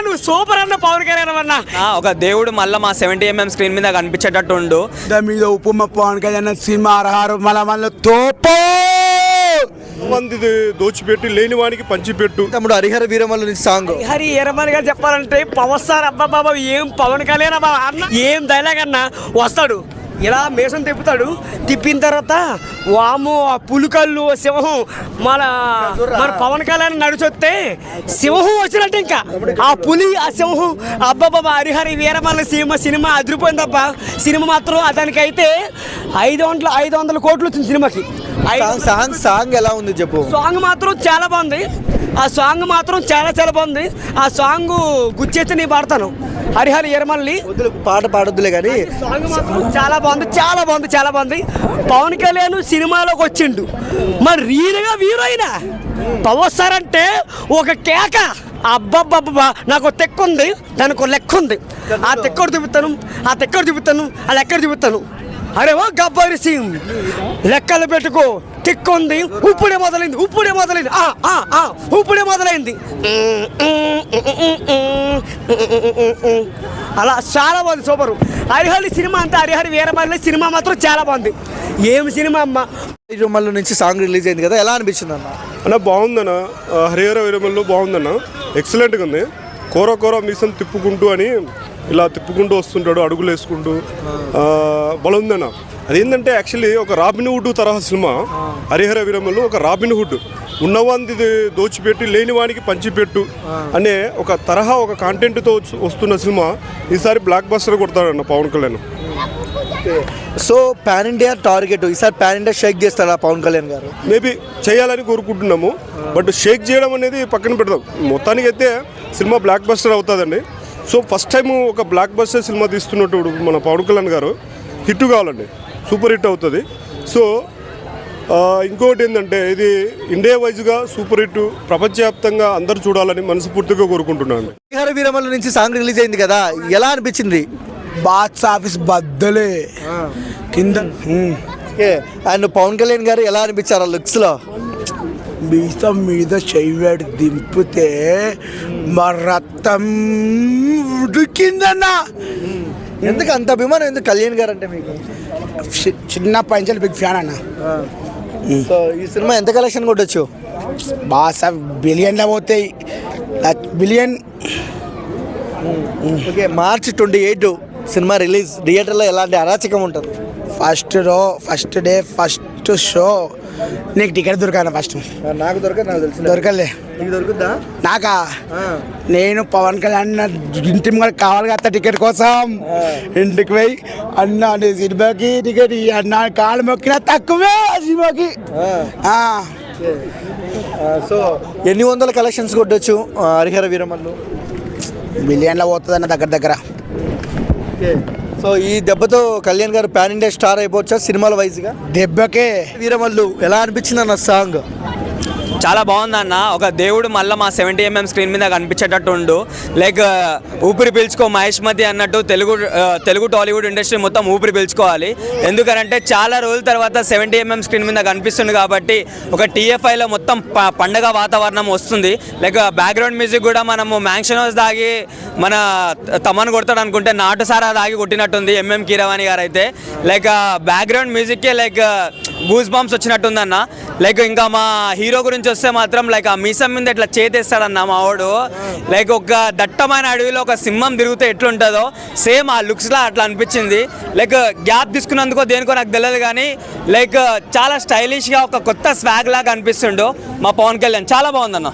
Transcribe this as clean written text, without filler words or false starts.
నువ్వు సూపర్ అన్న పవన్ కళ్యాణ్ అన్న. ఒక దేవుడు మళ్ళీ మా 70mm స్క్రీన్ మీద కనిపించేటట్టు ఉండు. దాని మీద ఉప్పు పవన్ కళ్యాణ్ సినిమా అర్హారు మళ్ళీ తోపో మంది దోచిపెట్టి లేని వానికి పంచిపెట్టు. తమ్ముడు హరిహర వీరమల్లు నుంచి సాంగ్. హరి ఎరమని గారు చెప్పాలంటే పవర్ స్టార్ అబ్బా బాబా ఏం పవన్ కళ్యాణ్ అబ్బా అన్న ఏం డైలాగ్ అన్న. వస్తాడు ఇలా మేసం తిప్పుతాడు, తిప్పిన తర్వాత వాము ఆ పులికళ్ళు సింహం మన పవన్ కళ్యాణ్ నడిచొస్తే సింహం వచ్చినట్టు ఇంకా ఆ పులి ఆ సింహం అబ్బాబాబా హరిహరి వీరమల్ల సినిమా అదిరిపోయిందబ్బా. సినిమా మాత్రం దానికైతే 500 కోట్లు వచ్చింది సినిమాకి. సాంగ్ ఎలా ఉంది చెప్పు. సాంగ్ మాత్రం చాలా బాగుంది. ఆ సాంగ్ మాత్రం చాలా బాగుంది. ఆ సాంగ్ గుచ్చేస్తే నేను పాడతాను. హరిహరి ఎరమల్లి పాట పాడొద్దులే కానీ సాంగ్ మాత్రం చాలా బాగుంది. పవన్ కళ్యాణ్ సినిమాలోకి వచ్చిండు, మరి రియల్గా హీరోయిన్ పవర్ స్టార్ అంటే ఒక కేక. అబ్బబ్బబ్బా నాకు తెక్కు ఉంది, దానికి ఒక లెక్క ఉంది. ఆ తెక్కడు చూపిస్తాను, ఆ లెక్కడు చూపిస్తాను. అరే ఓ గబ్బర్ సింగ్ లెక్కలు పెట్టుకో, టిక్ ఉంది. ఇప్పుడే మొదలైంది. అలా చాలా బాగుంది, సూపర్. హరిహరి సినిమా అంటే హరిహరి వీరమల్లి సినిమా మాత్రం చాలా బాగుంది. ఏమి సినిమా అమ్మ. వీరమల్లు నుంచి సాంగ్ రిలీజ్ అయింది కదా, ఎలా అనిపించింది అన్న? బాగుందన్న. హరిహర వీరమల్లు బాగుందన్న, ఎక్సలెంట్గా ఉంది. కోర మీసం తిప్పుకుంటూ అని ఇలా తిప్పుకుంటూ వస్తుంటాడు, అడుగులు వేసుకుంటూ బలుందన్న. అదేంటంటే యాక్చువల్లీ ఒక రాబిన్హుడ్ తరహా సినిమా. హరిహర వీరమల్లు ఒక రాబిన్హుడ్, ఉన్నవాంది దోచిపెట్టి లేని వానికి పంచిపెట్టు అనే ఒక తరహా ఒక కాంటెంట్తో వస్తున్న సినిమా. ఈసారి బ్లాక్ బస్టర్ కొడతాడన్న Pawan Kalyan. So pan India target, ఈసారి పాన్ ఇండియా షేక్ చేస్తాడా పవన్ కళ్యాణ్ గారు? మేబీ చేయాలని కోరుకుంటున్నాము, బట్ షేక్ చేయడం అనేది పక్కన పెడదాం. మొత్తానికి అయితే సినిమా బ్లాక్ బస్టర్ అవుతుందండి. సో ఫస్ట్ టైం ఒక బ్లాక్ బస్టర్ సినిమా తీస్తున్నట్టు మన పవన్ కళ్యాణ్ గారు హిట్ కావాలండి, సూపర్ హిట్ అవుతుంది. సో ఇంకోటి ఏంటంటే ఇది ఇండియా వైజ్గా సూపర్ హిట్, ప్రపంచవ్యాప్తంగా అందరూ చూడాలని మనస్ఫూర్తిగా కోరుకుంటున్నాను. హరిహర వీరమల్లు నుంచి సాంగ్ రిలీజ్ అయింది కదా, ఎలా అనిపించింది? బాక్స్ ఆఫీస్ బద్దలే కింద. అండ్ పవన్ కళ్యాణ్ గారు ఎలా అనిపించారు ఆ లుక్స్లో? మీసం మీద చెయ్యాడు దింపితే మా రక్తం ఉడికిందన్న. ఎందుకు అంత అభిమానం, ఎందుకు కళ్యాణ్ గారు అంటే మీకు? చిన్న పంచలు బిగ్ ఫ్యాన్ అన్న. సో ఈ సినిమా ఎంత కలెక్షన్ కొట్టచ్చు? బాగా బిలియన్లో పోతాయి, billion. Okay, March 28 cinema release. థియేటర్లో ఎలాంటి అరాచకం ఉంటుంది? ఫస్ట్ డే ఫస్ట్ షో నీకు టికెట్ దొరకాను. ఫస్ట్ నాకు నాకు తెలుసు. దొరకలే. నీకు దొరుకుద్దా? నాకా? నేను పవన్ కళ్యాణ్ ఇంటి కూడా కావాలి కదా టికెట్ కోసం. ఇంటికి పోయి అన్న నీ సినిమాకి టికెట్ అన్న కాళ్ళు మొక్కినా తక్కువే సినిమాకి. సో ఎన్ని వందల కలెక్షన్స్ కొట్టచ్చు హరిహర వీరమల్లు? బిలియన్లో పోతుంది అన్న దగ్గర. సో ఈ దెబ్బతో కళ్యాణ్ గారు పాన్ ఇండియా స్టార్ అయిపోవచ్చా సినిమాల వైజ్గా? దెబ్బకే. వీరమల్లు ఎలా అనిపించింది అన్న సాంగ్? చాలా బాగుందన్న. ఒక దేవుడు మళ్ళీ మా 70mm స్క్రీన్ మీద కనిపించేటట్టు ఉండు. లైక్ ఊపిరి పీల్చుకో మహేష్ మధ్య అన్నట్టు తెలుగు టాలీవుడ్ ఇండస్ట్రీ మొత్తం ఊపిరి పీల్చుకోవాలి. ఎందుకంటే చాలా రోజుల తర్వాత 70mm స్క్రీన్ మీద కనిపిస్తుంది కాబట్టి ఒక TFIలో మొత్తం పండగ వాతావరణం వస్తుంది. లైక్ బ్యాక్గ్రౌండ్ మ్యూజిక్ కూడా మనము మ్యాంక్షన్ హౌస్ దాగి మన తమన్ కొడతాడు అనుకుంటే నాటుసారా దాగి కొట్టినట్టుంది MM కీరవాణి గారు అయితే. లైక్ బ్యాక్గ్రౌండ్ మ్యూజిక్కే లైక్ గూస్ బాంబ్స్ వచ్చినట్టుందన్న. లైక్ ఇంకా మా హీరో గురించి వస్తే మాత్రం లైక్ ఆ మీసం మీద ఇట్లా చేతేస్తాడన్న మావాడు. లైక్ ఒక దట్టమైన అడవిలో ఒక సింహం తిరిగితే ఎట్లుంటుందో సేమ్ ఆ లుక్స్లా అట్లా అనిపించింది. లైక్ గ్యాప్ తీసుకున్నందుకో దేనికో నాకు తెలియదు కానీ లైక్ చాలా స్టైలిష్గా ఒక కొత్త స్వాగ్ లాగా అనిపిస్తుండు మా పవన్ కళ్యాణ్. చాలా బాగుందన్న.